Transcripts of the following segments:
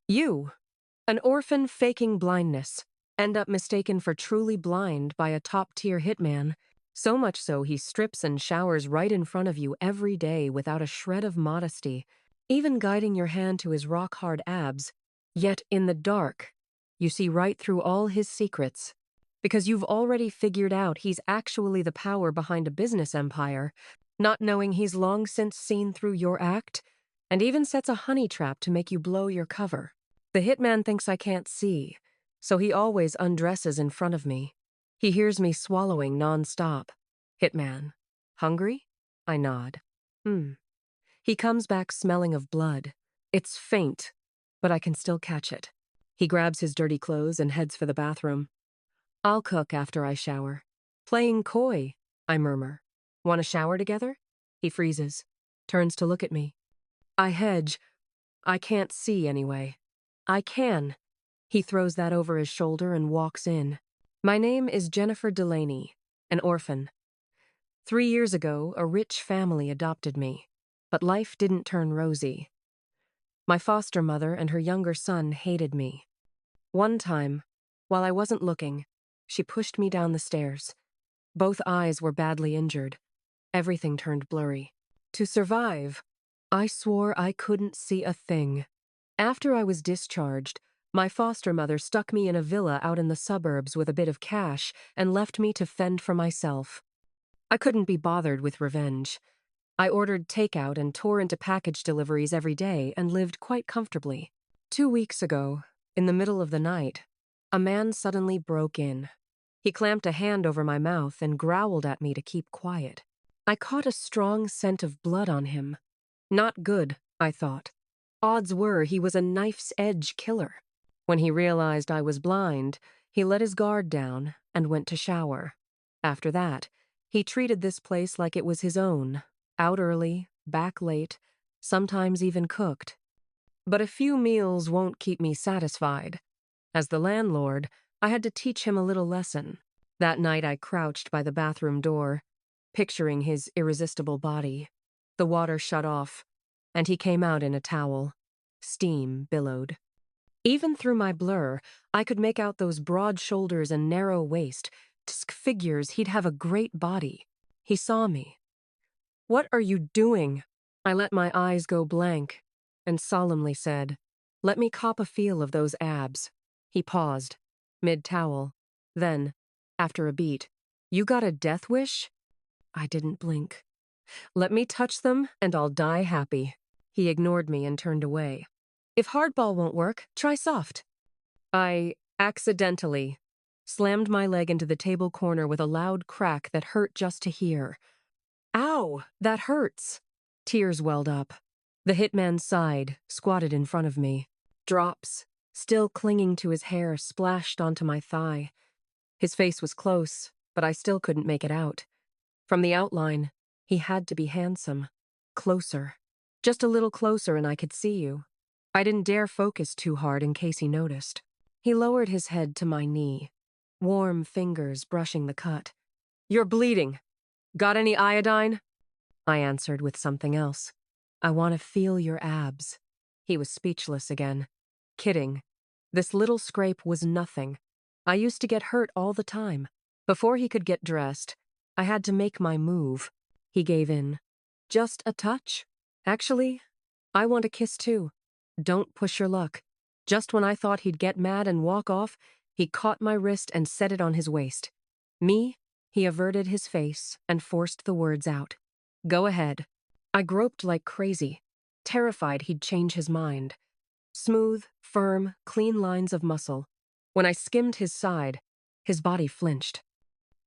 You, an orphan faking blindness, end up mistaken for truly blind by a top-tier hitman, so much so he strips and showers right in front of you every day without a shred of modesty, even guiding your hand to his rock-hard abs. Yet in the dark, you see right through all his secrets, because you've already figured out he's actually the power behind a business empire, not knowing he's long since seen through your act, and even sets a honey trap to make you blow your cover. The hitman thinks I can't see, so he always undresses in front of me. He hears me swallowing non-stop. Hitman. Hungry? I nod. He comes back smelling of blood. It's faint, but I can still catch it. He grabs his dirty clothes and heads for the bathroom. I'll cook after I shower. Playing coy, I murmur. Want to shower together? He freezes, turns to look at me. I hedge. I can't see anyway. I can. He throws that over his shoulder and walks in. My name is Jennifer Delaney, an orphan. 3 years ago, a rich family adopted me, but life didn't turn rosy. My foster mother and her younger son hated me. One time, while I wasn't looking, she pushed me down the stairs. Both eyes were badly injured. Everything turned blurry. To survive, I swore I couldn't see a thing. After I was discharged, my foster mother stuck me in a villa out in the suburbs with a bit of cash and left me to fend for myself. I couldn't be bothered with revenge. I ordered takeout and tore into package deliveries every day and lived quite comfortably. 2 weeks ago, in the middle of the night, a man suddenly broke in. He clamped a hand over my mouth and growled at me to keep quiet. I caught a strong scent of blood on him. Not good, I thought. Odds were he was a knife's-edge killer. When he realized I was blind, he let his guard down and went to shower. After that, he treated this place like it was his own, out early, back late, sometimes even cooked. But a few meals won't keep me satisfied. As the landlord, I had to teach him a little lesson. That night I crouched by the bathroom door, picturing his irresistible body. The water shut off, and he came out in a towel. Steam billowed. Even through my blur, I could make out those broad shoulders and narrow waist. Figures he'd have a great body. He saw me. "What are you doing?" I let my eyes go blank and solemnly said, "Let me cop a feel of those abs." He paused, mid-towel. Then, after a beat, "You got a death wish?" I didn't blink. "Let me touch them and I'll die happy." He ignored me and turned away. "If hardball won't work, try soft." I accidentally slammed my leg into the table corner with a loud crack that hurt just to hear. "Ow, that hurts." Tears welled up. The hitman sighed, squatted in front of me. Drops, still clinging to his hair, splashed onto my thigh. His face was close, but I still couldn't make it out. From the outline, he had to be handsome. Closer. Just a little closer and I could see you. I didn't dare focus too hard in case he noticed. He lowered his head to my knee, warm fingers brushing the cut. "You're bleeding. Got any iodine?" I answered with something else. "I want to feel your abs." He was speechless again. Kidding. This little scrape was nothing. I used to get hurt all the time. Before he could get dressed, I had to make my move. He gave in. "Just a touch? Actually, I want a kiss too. Don't push your luck." Just when I thought he'd get mad and walk off, he caught my wrist and set it on his waist. Me? He averted his face and forced the words out. "Go ahead." I groped like crazy, terrified he'd change his mind. Smooth, firm, clean lines of muscle. When I skimmed his side, his body flinched.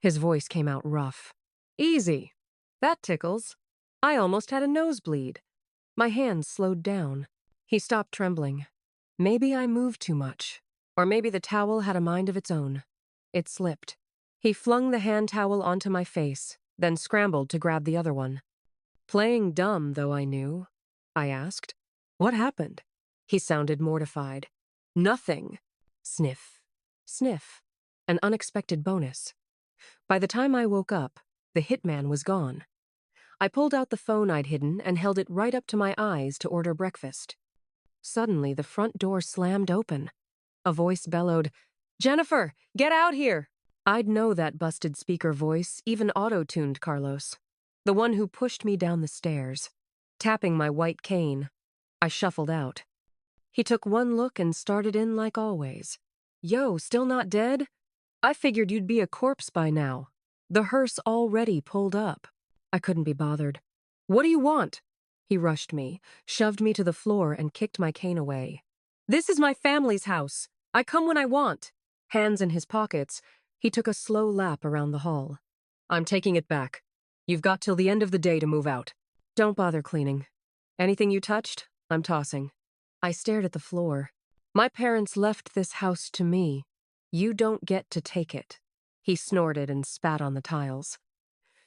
His voice came out rough. "Easy. That tickles. I almost had a nosebleed." My hands slowed down. He stopped trembling. Maybe I moved too much, or maybe the towel had a mind of its own. It slipped. He flung the hand towel onto my face, then scrambled to grab the other one. Playing dumb, though I knew, I asked. "What happened?" He sounded mortified. "Nothing." Sniff. Sniff. An unexpected bonus. By the time I woke up, the hitman was gone. I pulled out the phone I'd hidden and held it right up to my eyes to order breakfast. Suddenly, the front door slammed open. A voice bellowed, "Jennifer, get out here!" I'd know that busted speaker voice, even auto-tuned Carlos. The one who pushed me down the stairs. Tapping my white cane, I shuffled out. He took one look and started in like always. "Yo, still not dead? I figured you'd be a corpse by now. The hearse already pulled up." I couldn't be bothered. "What do you want?" He rushed me, shoved me to the floor, and kicked my cane away. "This is my family's house. I come when I want." Hands in his pockets, he took a slow lap around the hall. "I'm taking it back. You've got till the end of the day to move out." "Don't bother cleaning. Anything you touched, I'm tossing." I stared at the floor. "My parents left this house to me. You don't get to take it." He snorted and spat on the tiles.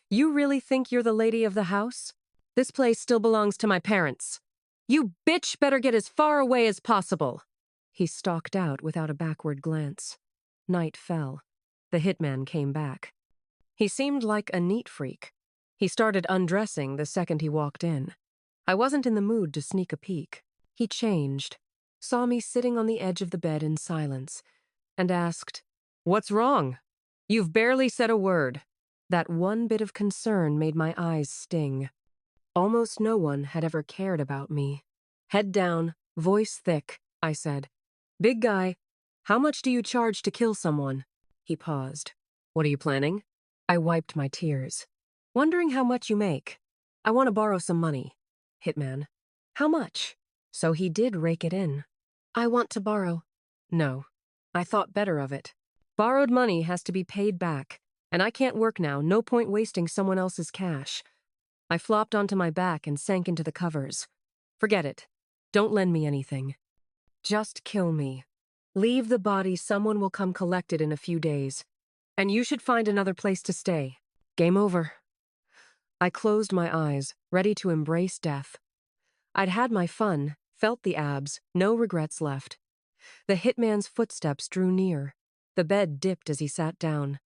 "You really think you're the lady of the house? This place still belongs to my parents. You bitch better get as far away as possible." He stalked out without a backward glance. Night fell. The hitman came back. He seemed like a neat freak. He started undressing the second he walked in. I wasn't in the mood to sneak a peek. He changed, saw me sitting on the edge of the bed in silence, and asked, "What's wrong? You've barely said a word." That one bit of concern made my eyes sting. Almost no one had ever cared about me. Head down, voice thick, I said, "Big guy, how much do you charge to kill someone?" He paused. "What are you planning?" I wiped my tears. "Wondering how much you make. I want to borrow some money." Hitman. "How much?" So he did rake it in. "I want to borrow." No. I thought better of it. Borrowed money has to be paid back, and I can't work now, no point wasting someone else's cash. I flopped onto my back and sank into the covers. "Forget it. Don't lend me anything. Just kill me. Leave the body, someone will come collect it in a few days. And you should find another place to stay. Game over." I closed my eyes, ready to embrace death. I'd had my fun, felt the abs, no regrets left. The hitman's footsteps drew near. The bed dipped as he sat down.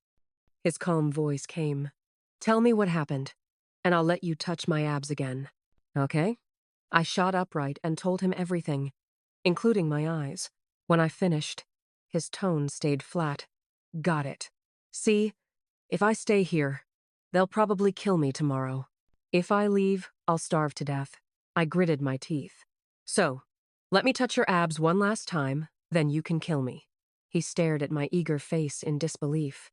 His calm voice came. "Tell me what happened, and I'll let you touch my abs again. Okay?" I shot upright and told him everything, including my eyes. When I finished, his tone stayed flat. "Got it. See, if I stay here, they'll probably kill me tomorrow. If I leave, I'll starve to death." I gritted my teeth. "So, let me touch your abs one last time, then you can kill me." He stared at my eager face in disbelief.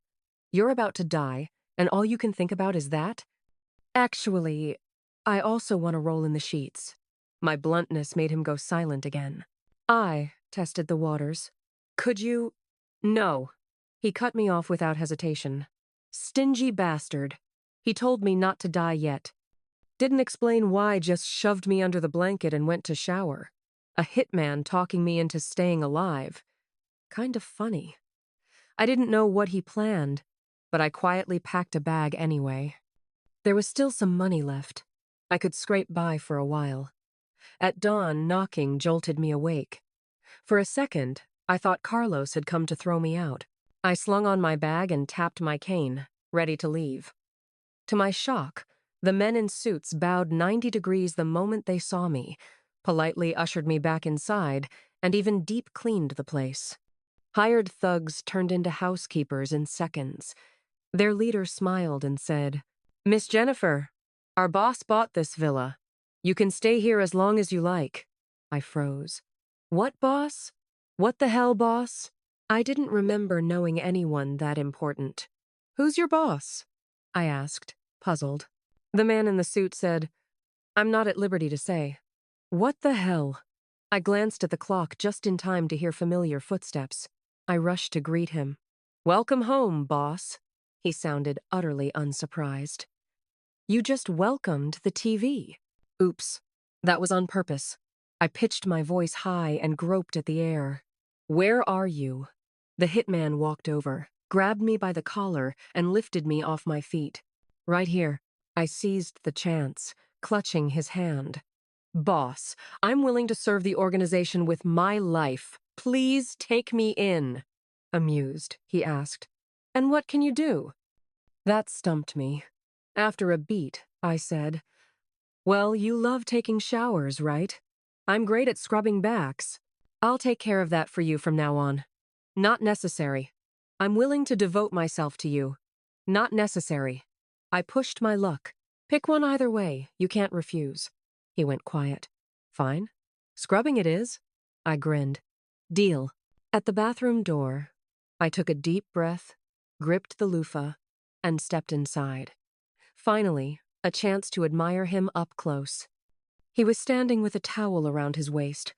"You're about to die, and all you can think about is that?" "Actually, I also want to roll in the sheets." My bluntness made him go silent again. I tested the waters. "Could you—" "No." He cut me off without hesitation. "Stingy bastard. He told me not to die yet. Didn't explain why, just shoved me under the blanket and went to shower. A hitman talking me into staying alive. Kind of funny. I didn't know what he planned, but I quietly packed a bag anyway. There was still some money left. I could scrape by for a while. At dawn, knocking jolted me awake. For a second, I thought Carlos had come to throw me out. I slung on my bag and tapped my cane, ready to leave. To my shock, the men in suits bowed 90 degrees the moment they saw me, politely ushered me back inside, and even deep-cleaned the place. Hired thugs turned into housekeepers in seconds. Their leader smiled and said, "Miss Jennifer, our boss bought this villa. You can stay here as long as you like." I froze. "What boss? What the hell, boss?" I didn't remember knowing anyone that important. "Who's your boss?" I asked, puzzled. The man in the suit said, "I'm not at liberty to say." What the hell? I glanced at the clock just in time to hear familiar footsteps. I rushed to greet him. "Welcome home, boss." He sounded utterly unsurprised. "You just welcomed the TV." Oops. That was on purpose. I pitched my voice high and groped at the air. "Where are you?" The hitman walked over, grabbed me by the collar, and lifted me off my feet. "Right here." I seized the chance, clutching his hand. "Boss, I'm willing to serve the organization with my life. Please take me in." Amused, he asked, "And what can you do?" That stumped me. After a beat, I said, "Well, you love taking showers, right?" I'm great at scrubbing backs. I'll take care of that for you from now on. Not necessary. I'm willing to devote myself to you. Not necessary. I pushed my luck. Pick one either way, you can't refuse. He went quiet. Fine. Scrubbing it is. I grinned. Deal. At the bathroom door, I took a deep breath, gripped the loofah, and stepped inside. Finally, a chance to admire him up close. He was standing with a towel around his waist,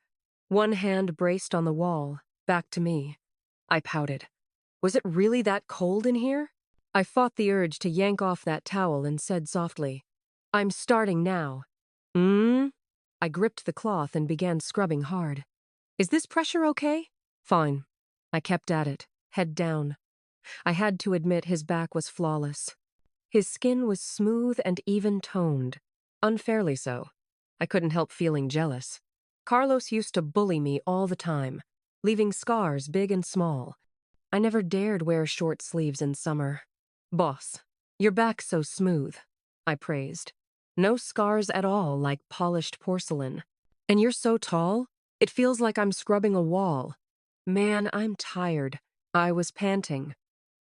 one hand braced on the wall, back to me. I pouted. Was it really that cold in here? I fought the urge to yank off that towel and said softly, I'm starting now. I gripped the cloth and began scrubbing hard. Is this pressure okay? Fine. I kept at it, head down. I had to admit his back was flawless. His skin was smooth and even-toned, unfairly so. I couldn't help feeling jealous. Carlos used to bully me all the time, leaving scars big and small. I never dared wear short sleeves in summer. Boss, your back's so smooth, I praised. No scars at all, like polished porcelain. And you're so tall, it feels like I'm scrubbing a wall. Man, I'm tired. I was panting.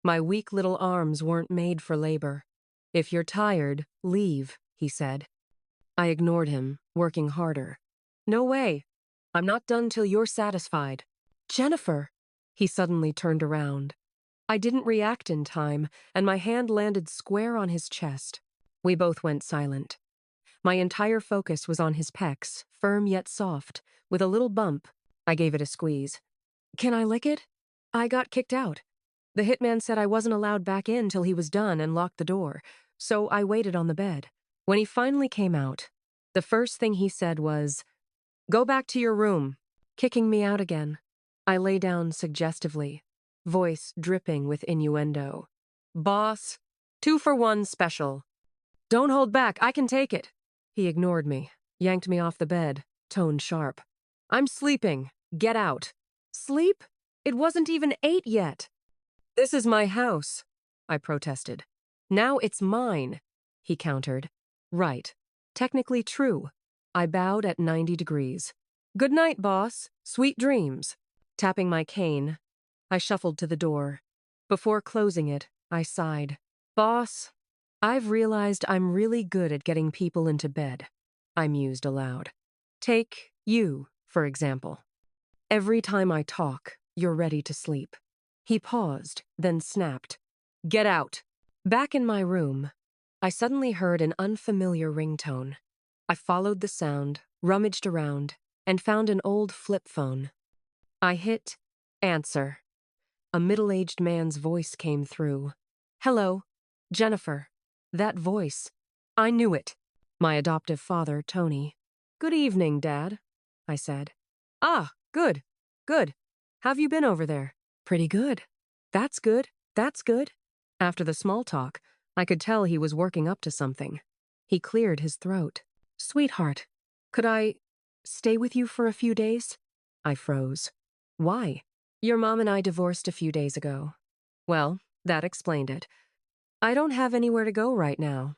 My weak little arms weren't made for labor. If you're tired, leave, he said. I ignored him, working harder. No way. I'm not done till you're satisfied. Jennifer! He suddenly turned around. I didn't react in time, and my hand landed square on his chest. We both went silent. My entire focus was on his pecs, firm yet soft, with a little bump. I gave it a squeeze. Can I lick it? I got kicked out. The hitman said I wasn't allowed back in till he was done and locked the door, so I waited on the bed. When he finally came out, the first thing he said was, Go back to your room, kicking me out again. I lay down suggestively, voice dripping with innuendo. Boss, 2-for-1 special. Don't hold back, I can take it. He ignored me, yanked me off the bed, tone sharp. I'm sleeping, get out. Sleep? It wasn't even 8 yet. This is my house, I protested. Now it's mine, he countered. Right. Technically true. I bowed at 90 degrees. Good night, boss. Sweet dreams. Tapping my cane, I shuffled to the door. Before closing it, I sighed. Boss, I've realized I'm really good at getting people into bed. I mused aloud. Take you, for example. Every time I talk, you're ready to sleep. He paused, then snapped. Get out. Back in my room, I suddenly heard an unfamiliar ringtone. I followed the sound, rummaged around, and found an old flip phone. I hit answer. A middle-aged man's voice came through. Hello, Jennifer. That voice. I knew it. My adoptive father, Tony. Good evening, Dad, I said. Ah, good. Good. How've you been over there? Pretty good. That's good. That's good. After the small talk, I could tell he was working up to something. He cleared his throat. Sweetheart, could I stay with you for a few days? I froze. Why? Your mom and I divorced a few days ago. Well, that explained it. I don't have anywhere to go right now.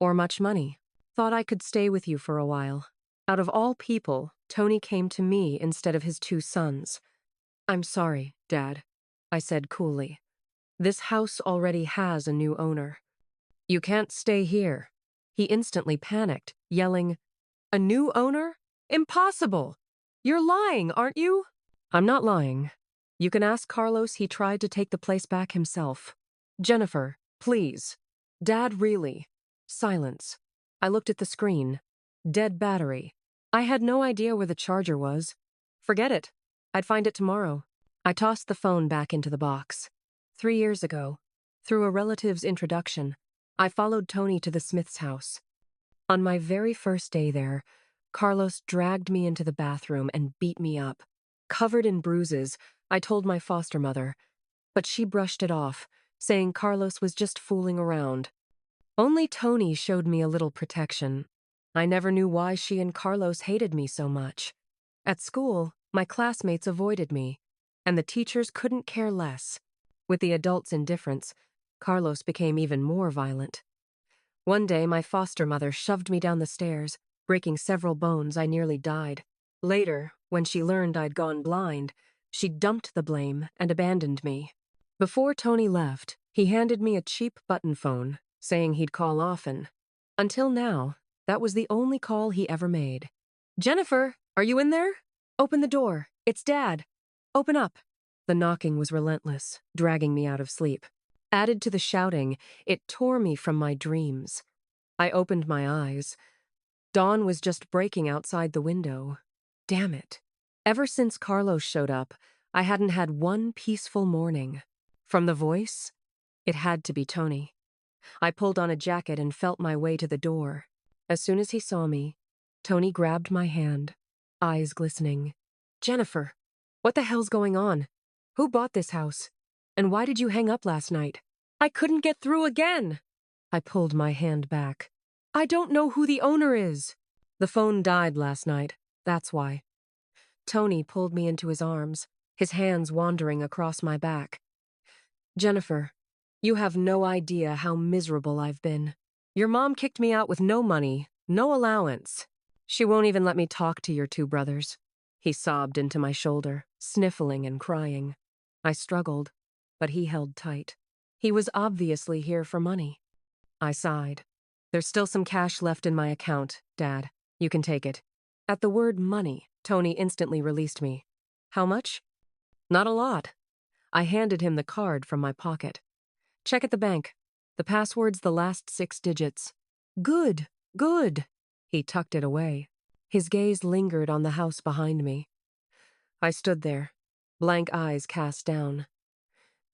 Or much money. Thought I could stay with you for a while. Out of all people, Tony came to me instead of his 2 sons. I'm sorry, Dad, I said coolly. This house already has a new owner. You can't stay here. He instantly panicked, yelling, A new owner? Impossible! You're lying, aren't you? I'm not lying. You can ask Carlos, he tried to take the place back himself. Jennifer, please. Dad, really. Silence. I looked at the screen. Dead battery. I had no idea where the charger was. Forget it. I'd find it tomorrow. I tossed the phone back into the box. 3 years ago, through a relative's introduction, I followed Tony to the Smith's house. On my very first day there, Carlos dragged me into the bathroom and beat me up. Covered in bruises, I told my foster mother, but she brushed it off, saying Carlos was just fooling around. Only Tony showed me a little protection. I never knew why she and Carlos hated me so much. At school, my classmates avoided me, and the teachers couldn't care less. With the adults' indifference, Carlos became even more violent. One day, my foster mother shoved me down the stairs, breaking several bones. I nearly died. Later, when she learned I'd gone blind, she dumped the blame and abandoned me. Before Tony left, he handed me a cheap button phone, saying he'd call often. Until now, that was the only call he ever made. "Jennifer, are you in there? Open the door. It's Dad. Open up." The knocking was relentless, dragging me out of sleep. Added to the shouting, it tore me from my dreams. I opened my eyes. Dawn was just breaking outside the window. Damn it. Ever since Carlos showed up, I hadn't had one peaceful morning. From the voice, it had to be Tony. I pulled on a jacket and felt my way to the door. As soon as he saw me, Tony grabbed my hand, eyes glistening. "Jennifer, what the hell's going on? Who bought this house? And why did you hang up last night?" "I couldn't get through again." I pulled my hand back. "I don't know who the owner is." "The phone died last night. That's why." Tony pulled me into his arms, his hands wandering across my back. "Jennifer, you have no idea how miserable I've been. Your mom kicked me out with no money, no allowance. She won't even let me talk to your two brothers." He sobbed into my shoulder, sniffling and crying. I struggled, but he held tight. He was obviously here for money. I sighed. "There's still some cash left in my account, Dad. You can take it." At the word money, Tony instantly released me. "How much?" "Not a lot." I handed him the card from my pocket. "Check at the bank. The password's the last 6 digits." "Good, good." He tucked it away. His gaze lingered on the house behind me. I stood there, blank eyes cast down.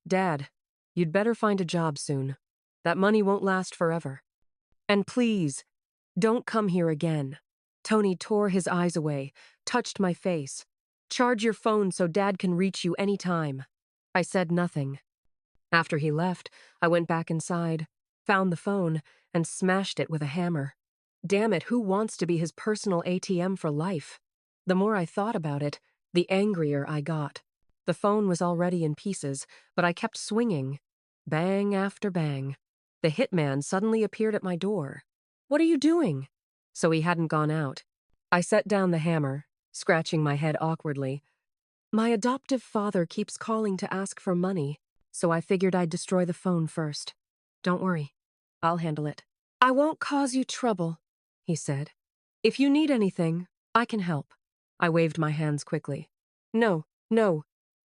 "Dad, you'd better find a job soon. That money won't last forever. And please, don't come here again." Tony tore his eyes away, touched my face. "Charge your phone so Dad can reach you anytime." I said nothing. After he left, I went back inside, found the phone, and smashed it with a hammer. Damn it, who wants to be his personal ATM for life? The more I thought about it, the angrier I got. The phone was already in pieces, but I kept swinging. Bang after bang. The hitman suddenly appeared at my door. "What are you doing?" So he hadn't gone out. I set down the hammer, scratching my head awkwardly. "My adoptive father keeps calling to ask for money, so I figured I'd destroy the phone first. Don't worry, I'll handle it." "I won't cause you trouble," he said. "If you need anything, I can help." I waved my hands quickly. No,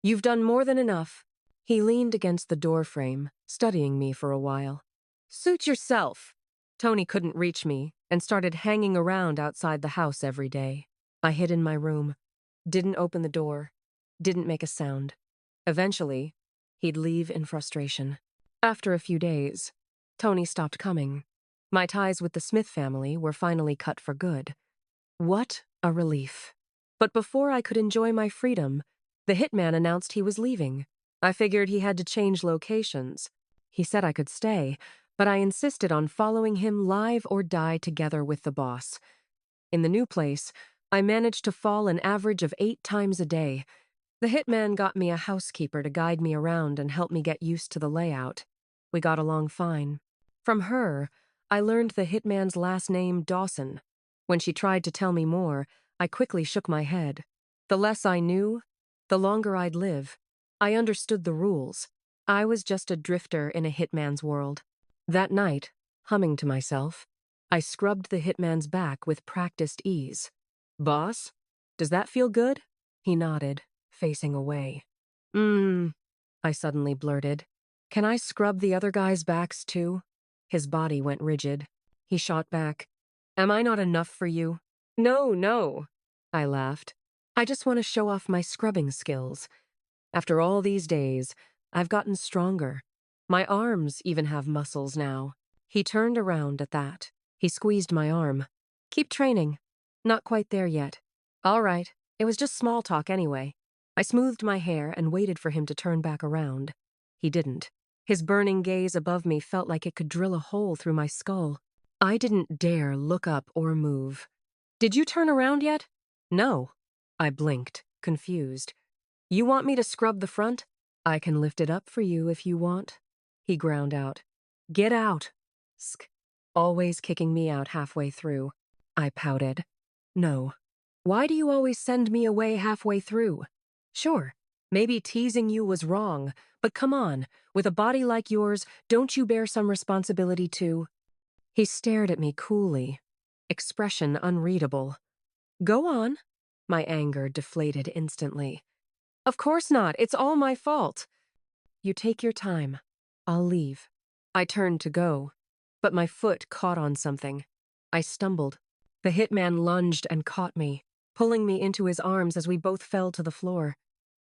you've done more than enough." He leaned against the doorframe, studying me for a while. "Suit yourself." Tony couldn't reach me and started hanging around outside the house every day. I hid in my room, didn't open the door, didn't make a sound. Eventually, he'd leave in frustration. After a few days, Tony stopped coming. My ties with the Smith family were finally cut for good. What a relief. But before I could enjoy my freedom, the hitman announced he was leaving. I figured he had to change locations. He said I could stay, but I insisted on following him live or die together with the boss. In the new place, I managed to fall an average of 8 times a day. The hitman got me a housekeeper to guide me around and help me get used to the layout. We got along fine. From her, I learned the hitman's last name, Dawson. When she tried to tell me more, I quickly shook my head. The less I knew, the longer I'd live. I understood the rules. I was just a drifter in a hitman's world. That night, humming to myself, I scrubbed the hitman's back with practiced ease. "Boss, does that feel good?" He nodded, facing away. I suddenly blurted. "Can I scrub the other guys' backs too?" His body went rigid. He shot back. "Am I not enough for you?" No, I laughed. "I just want to show off my scrubbing skills. After all these days, I've gotten stronger. My arms even have muscles now." He turned around at that. He squeezed my arm. "Keep training. Not quite there yet." "All right. It was just small talk anyway." I smoothed my hair and waited for him to turn back around. He didn't. His burning gaze above me felt like it could drill a hole through my skull. I didn't dare look up or move. "Did you turn around yet?" "No." I blinked, confused. "You want me to scrub the front?" "I can lift it up for you if you want." He ground out. "Get out." Sk. Always kicking me out halfway through. I pouted. "No." Why do you always send me away halfway through? Sure, maybe teasing you was wrong, but come on, with a body like yours, don't you bear some responsibility too? He stared at me coolly, expression unreadable. Go on. My anger deflated instantly. Of course not, it's all my fault. You take your time. I'll leave. I turned to go, but my foot caught on something. I stumbled. The hitman lunged and caught me, pulling me into his arms as we both fell to the floor.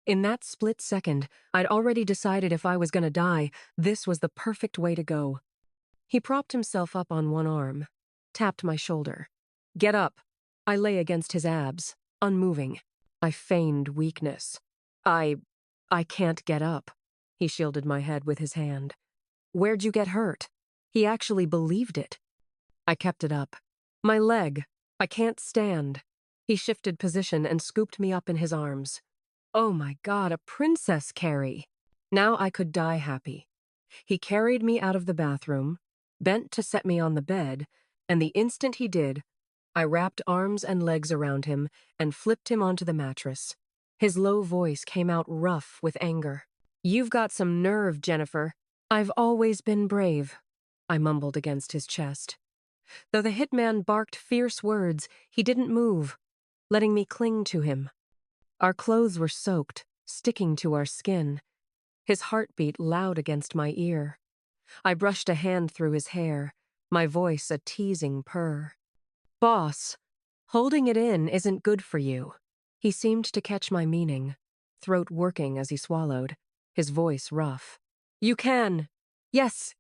In that split second, I'd already decided if I was gonna die, this was the perfect way to go. He propped himself up on one arm, tapped my shoulder. Get up. I lay against his abs, unmoving. I feigned weakness. I can't get up. He shielded my head with his hand. Where'd you get hurt? He actually believed it. I kept it up. My leg. I can't stand. He shifted position and scooped me up in his arms. Oh my God, a princess Carrie. Now I could die happy. He carried me out of the bathroom, bent to set me on the bed, and the instant he did, I wrapped arms and legs around him and flipped him onto the mattress. His low voice came out rough with anger. You've got some nerve, Jennifer. I've always been brave, I mumbled against his chest. Though the hitman barked fierce words, he didn't move, letting me cling to him. Our clothes were soaked, sticking to our skin. His heartbeat loud against my ear. I brushed a hand through his hair, my voice a teasing purr. Boss, holding it in isn't good for you. He seemed to catch my meaning, throat working as he swallowed, his voice rough. You can. Yes,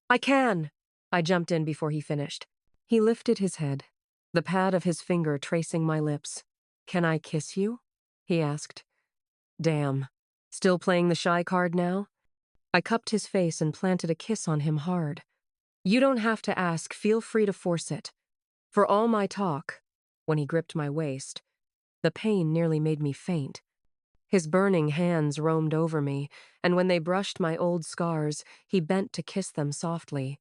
I can. I jumped in before he finished. He lifted his head, the pad of his finger tracing my lips. Can I kiss you? He asked. Damn. Still playing the shy card now? I cupped his face and planted a kiss on him hard. You don't have to ask, feel free to force it. For all my talk, when he gripped my waist, the pain nearly made me faint. His burning hands roamed over me, and when they brushed my old scars, he bent to kiss them softly.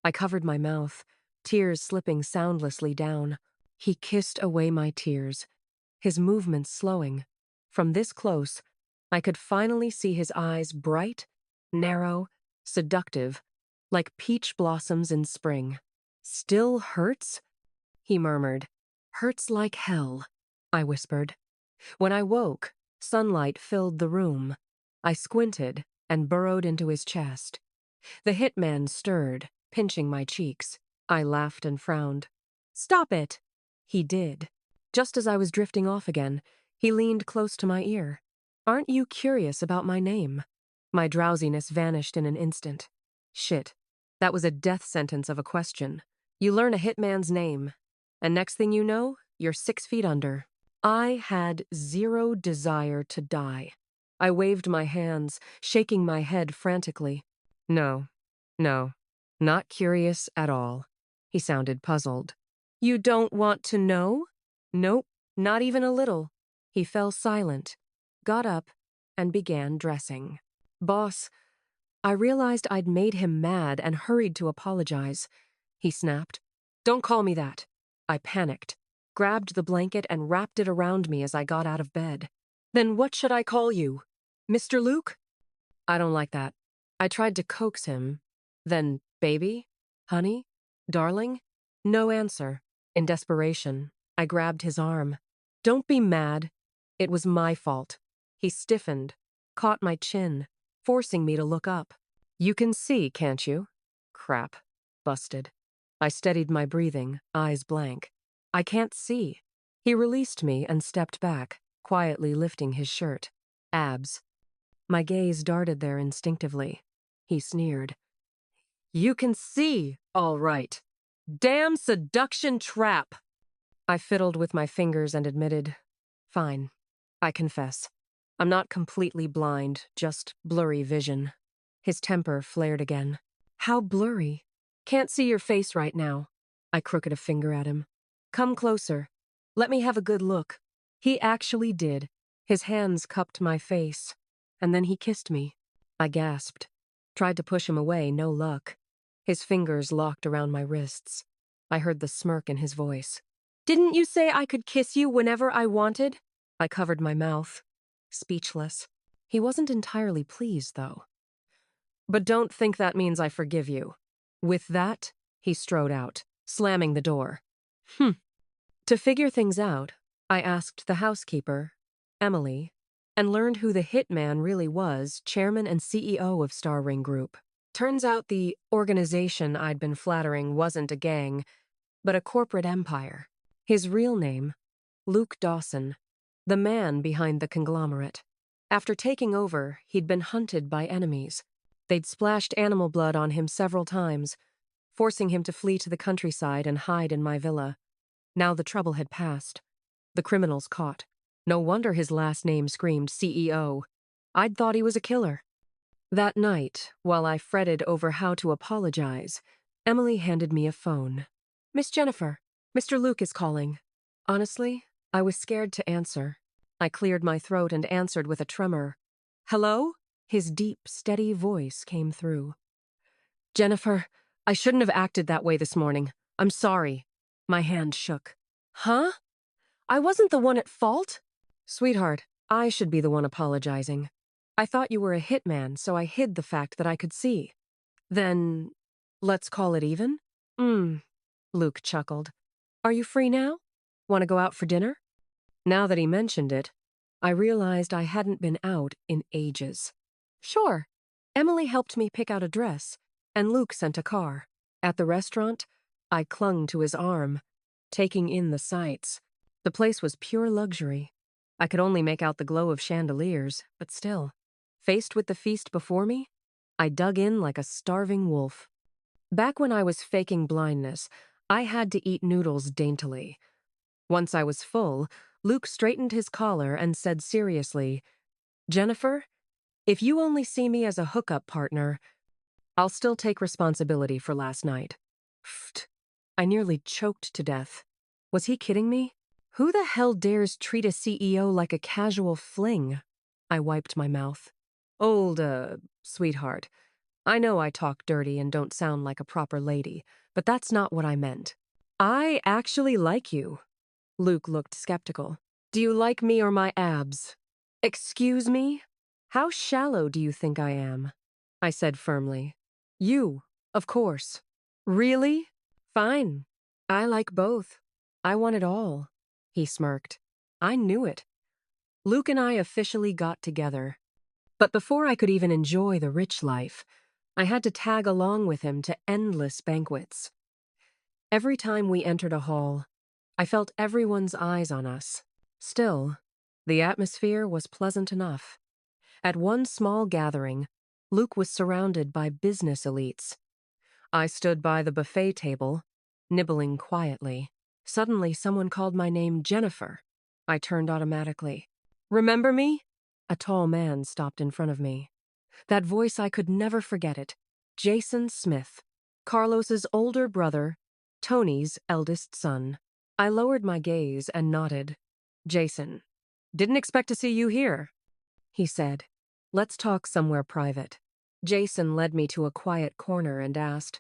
I covered my mouth, tears slipping soundlessly down. He kissed away my tears, his movements slowing. From this close, I could finally see his eyes bright, narrow, seductive, like peach blossoms in spring. Still hurts? He murmured. Hurts like hell, I whispered. When I woke, sunlight filled the room. I squinted and burrowed into his chest. The hitman stirred, pinching my cheeks. I laughed and frowned. Stop it! He did. Just as I was drifting off again, he leaned close to my ear. Aren't you curious about my name? My drowsiness vanished in an instant. Shit. That was a death sentence of a question. You learn a hitman's name, and next thing you know, you're 6 feet under. I had zero desire to die. I waved my hands, shaking my head frantically. No, not curious at all. He sounded puzzled. You don't want to know? Nope, not even a little. He fell silent, got up, and began dressing. Boss, I realized I'd made him mad and hurried to apologize. He snapped. Don't call me that. I panicked, grabbed the blanket and wrapped it around me as I got out of bed. Then what should I call you? Mr. Luke? I don't like that. I tried to coax him. Then, baby? Honey? Darling? No answer. In desperation, I grabbed his arm. Don't be mad. It was my fault. He stiffened, caught my chin, forcing me to look up. You can see, can't you? Crap. Busted. I steadied my breathing, eyes blank. I can't see. He released me and stepped back, quietly lifting his shirt. Abs. My gaze darted there instinctively. He sneered. You can see, all right. Damn seduction trap. I fiddled with my fingers and admitted, fine, I confess. I'm not completely blind, just blurry vision. His temper flared again. How blurry? Can't see your face right now. I crooked a finger at him. Come closer. Let me have a good look. He actually did. His hands cupped my face. And then he kissed me. I gasped. Tried to push him away, no luck. His fingers locked around my wrists. I heard the smirk in his voice. Didn't you say I could kiss you whenever I wanted? I covered my mouth, speechless. He wasn't entirely pleased, though. But don't think that means I forgive you. With that, he strode out, slamming the door. To figure things out, I asked the housekeeper, Emily, and learned who the hitman really was, chairman and CEO of Star Ring Group. Turns out the organization I'd been flattering wasn't a gang, but a corporate empire. His real name, Luke Dawson, the man behind the conglomerate. After taking over, he'd been hunted by enemies. They'd splashed animal blood on him several times, forcing him to flee to the countryside and hide in my villa. Now the trouble had passed. The criminals caught. No wonder his last name screamed CEO. I'd thought he was a killer. That night, while I fretted over how to apologize, Emily handed me a phone. Miss Jennifer, Mr. Luke is calling. Honestly, I was scared to answer. I cleared my throat and answered with a tremor. Hello? His deep, steady voice came through. Jennifer, I shouldn't have acted that way this morning. I'm sorry. My hand shook. Huh? I wasn't the one at fault? Sweetheart, I should be the one apologizing. I thought you were a hitman, so I hid the fact that I could see. Then, let's call it even? Luke chuckled. Are you free now? Want to go out for dinner? Now that he mentioned it, I realized I hadn't been out in ages. Sure. Emily helped me pick out a dress, and Luke sent a car. At the restaurant, I clung to his arm, taking in the sights. The place was pure luxury. I could only make out the glow of chandeliers, but still, faced with the feast before me, I dug in like a starving wolf. Back when I was faking blindness, I had to eat noodles daintily. Once I was full, Luke straightened his collar and said seriously, Jennifer, if you only see me as a hookup partner, I'll still take responsibility for last night. Pfft. I nearly choked to death. Was he kidding me? Who the hell dares treat a CEO like a casual fling? I wiped my mouth. Old, sweetheart, I know I talk dirty and don't sound like a proper lady, but that's not what I meant. I actually like you. Luke looked skeptical. Do you like me or my abs? Excuse me? How shallow do you think I am? I said firmly. You, of course. Really? Fine. I like both. I want it all. He smirked. I knew it. Luke and I officially got together. But before I could even enjoy the rich life, I had to tag along with him to endless banquets. Every time we entered a hall, I felt everyone's eyes on us. Still, the atmosphere was pleasant enough. At one small gathering, Luke was surrounded by business elites. I stood by the buffet table, nibbling quietly. Suddenly, someone called my name Jennifer. I turned automatically. Remember me? A tall man stopped in front of me. That voice, I could never forget it. Jason Smith, Carlos's older brother, Tony's eldest son. I lowered my gaze and nodded. Jason, didn't expect to see you here, he said. Let's talk somewhere private. Jason led me to a quiet corner and asked,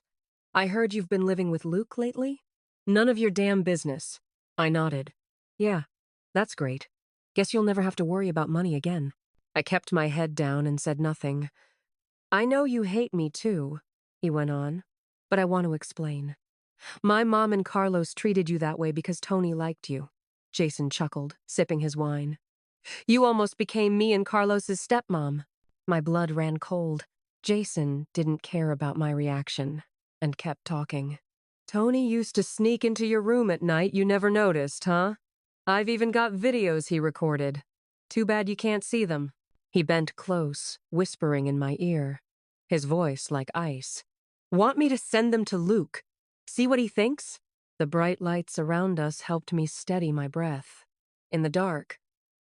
I heard you've been living with Luke lately? None of your damn business. I nodded. Yeah, that's great. Guess you'll never have to worry about money again. I kept my head down and said nothing. I know you hate me too, he went on, but I want to explain. My mom and Carlos treated you that way because Tony liked you. Jason chuckled, sipping his wine. You almost became me and Carlos's stepmom. My blood ran cold. Jason didn't care about my reaction and kept talking. Tony used to sneak into your room at night, you never noticed, huh? I've even got videos he recorded. Too bad you can't see them. He bent close, whispering in my ear, his voice like ice. Want me to send them to Luke? See what he thinks? The bright lights around us helped me steady my breath. In the dark,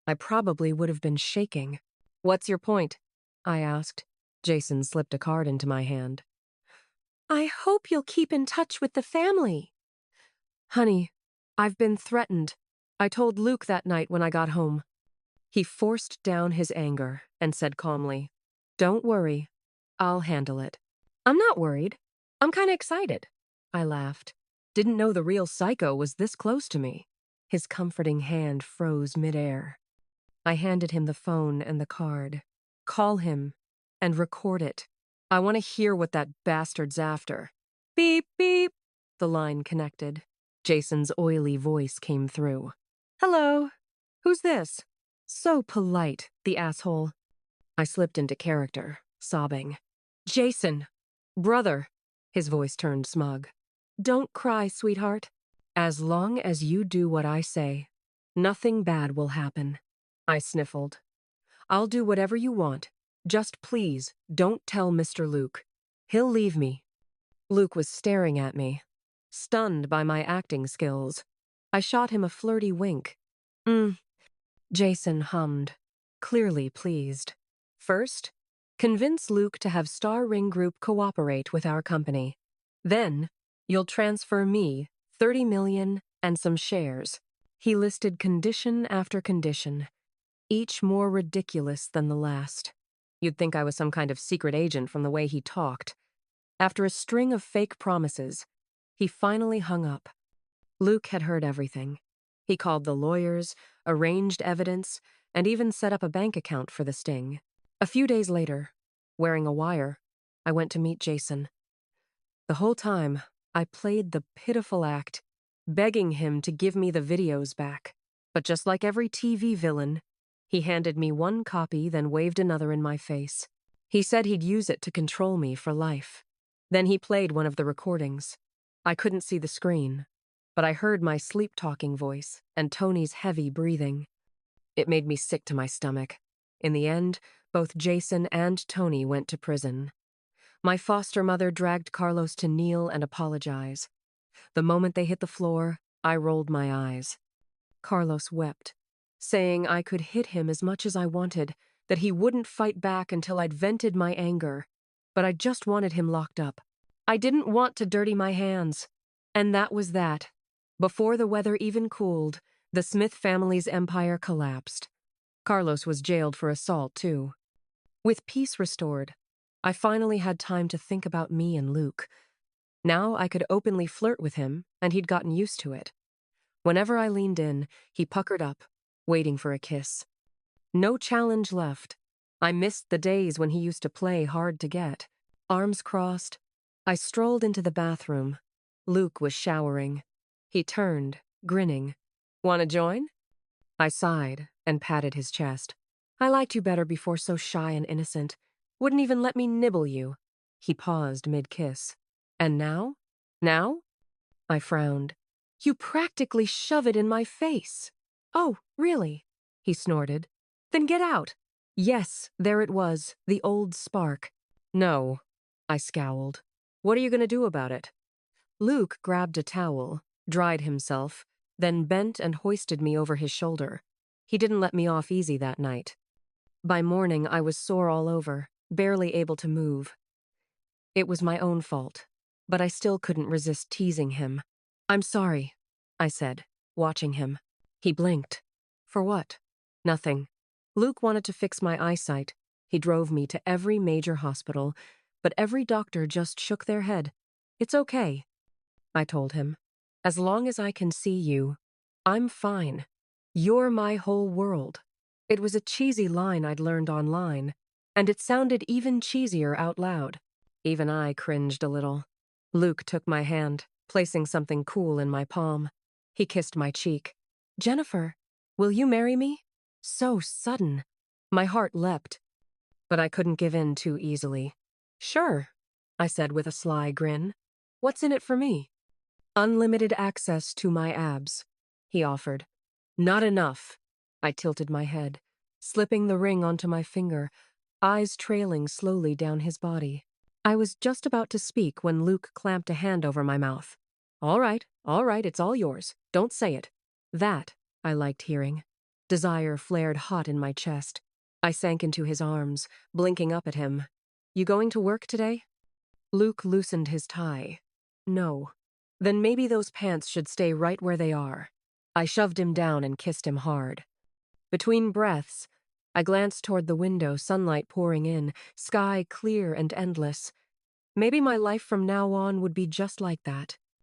I probably would have been shaking. What's your point? I asked. Jason slipped a card into my hand. I hope you'll keep in touch with the family. Honey, I've been threatened. I told Luke that night when I got home. He forced down his anger and said calmly, Don't worry. I'll handle it. I'm not worried. I'm kind of excited. I laughed. Didn't know the real psycho was this close to me. His comforting hand froze midair. I handed him the phone and the card. Call him and record it. I want to hear what that bastard's after. Beep, beep. The line connected. Jason's oily voice came through. Hello. Who's this? So polite, the asshole. I slipped into character, sobbing. Jason. Brother. His voice turned smug. Don't cry, sweetheart. As long as you do what I say, nothing bad will happen. I sniffled. I'll do whatever you want. Just please, don't tell Mr. Luke. He'll leave me. Luke was staring at me, stunned by my acting skills. I shot him a flirty wink. Jason hummed, clearly pleased. First, convince Luke to have Star Ring Group cooperate with our company. Then, you'll transfer me 30 million and some shares. He listed condition after condition, each more ridiculous than the last. You'd think I was some kind of secret agent from the way he talked. After a string of fake promises, he finally hung up. Luke had heard everything. He called the lawyers, arranged evidence, and even set up a bank account for the sting. A few days later, wearing a wire, I went to meet Jason. The whole time, I played the pitiful act, begging him to give me the videos back. But just like every TV villain, he handed me one copy, then waved another in my face. He said he'd use it to control me for life. Then he played one of the recordings. I couldn't see the screen, but I heard my sleep-talking voice and Tony's heavy breathing. It made me sick to my stomach. In the end, both Jason and Tony went to prison. My foster mother dragged Carlos to kneel and apologize. The moment they hit the floor, I rolled my eyes. Carlos wept, saying I could hit him as much as I wanted, that he wouldn't fight back until I'd vented my anger. But I just wanted him locked up. I didn't want to dirty my hands. And that was that. Before the weather even cooled, the Smith family's empire collapsed. Carlos was jailed for assault, too. With peace restored, I finally had time to think about me and Luke. Now I could openly flirt with him, and he'd gotten used to it. Whenever I leaned in, he puckered up, waiting for a kiss. No challenge left. I missed the days when he used to play hard to get. Arms crossed, I strolled into the bathroom. Luke was showering. He turned, grinning. "Want to join?" I sighed and patted his chest. "I liked you better before, so shy and innocent. Wouldn't even let me nibble you." He paused mid-kiss. "And now? Now?" I frowned. "You practically shove it in my face." "Oh, really?" he snorted. "Then get out." Yes, there it was, the old spark. "No," I scowled. "What are you going to do about it?" Luke grabbed a towel, dried himself, then bent and hoisted me over his shoulder. He didn't let me off easy that night. By morning, I was sore all over, barely able to move. It was my own fault, but I still couldn't resist teasing him. "I'm sorry," I said, watching him. He blinked. "For what?" "Nothing. Luke wanted to fix my eyesight. He drove me to every major hospital, but every doctor just shook their head. It's okay," I told him. "As long as I can see you, I'm fine. You're my whole world." It was a cheesy line I'd learned online, and it sounded even cheesier out loud. Even I cringed a little. Luke took my hand, placing something cool in my palm. He kissed my cheek. "Jennifer, will you marry me?" So sudden. My heart leapt, but I couldn't give in too easily. "Sure," I said with a sly grin. "What's in it for me?" "Unlimited access to my abs," he offered. "Not enough." I tilted my head, slipping the ring onto my finger, eyes trailing slowly down his body. I was just about to speak when Luke clamped a hand over my mouth. All right, it's all yours. Don't say it." That I liked hearing. Desire flared hot in my chest. I sank into his arms, blinking up at him. "You going to work today?" Luke loosened his tie. "No." "Then maybe those pants should stay right where they are." I shoved him down and kissed him hard. Between breaths, I glanced toward the window, sunlight pouring in, sky clear and endless. Maybe my life from now on would be just like that.